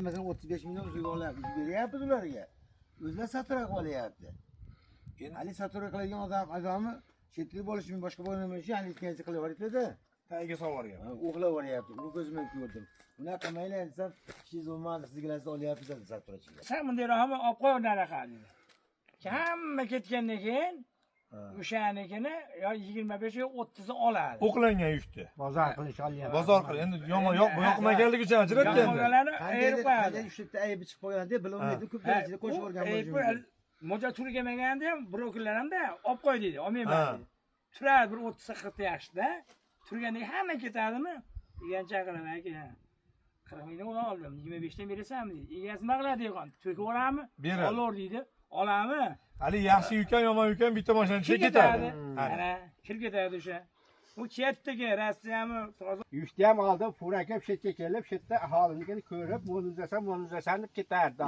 Mesela 35 milyon usulü olyapti. Beryapmiz ularga. O'zlar saturak olyapti. Ali saturak qiladigan odamni chetlik bo'lishmi boshqa bo'lmashi ali kensi qilaveryapti-da. Tagiga sovoryapti. Uxlavoryapti. U ko'zimdan ko'rdim. Unaqa mayli desam, kishingiz bo'lmadi, sizgilarsiz olyapti dedi saturachiga. Sen bunday hamma olib qo'y naraqa dedi. Hamma ketgandan keyin o'shanikini yo 25 yo 30 oladi. O'qlangan yukni. Bozor qilish olyapti. Bozor qil. Endi yomon yoqmaganligi uchun ajratganda. Yoqmaganlarni ayirib qo'yadi. Qanday uchta aybi chiqib qolganda bilolmaydi, ko'p darajada qo'shib o'rgan bo'lgan. Mo'ja turgamaganda ham brokerlar hamda olib qo'y deydi, olmayman deydi. Turadi bir 30-40 yoshda. Turganda hamma ketadimi? Degancha qilaman aka. 40 mingdan uni oldim. 25 dan berasanmi deydi. Egasi nima qiladi degan? To'kib yuborami? Olaver deydi. Olami? Ali yaxshi yukan, yomon yukan bitta mashina ichida ketadi. Ana, kirib ketadi o'sha. U chetdagi Rossiyami, Yukni ham oldi, furakab chetga kelib, chetda aholinikini ko'rib, mo'nizasam deb ketardi.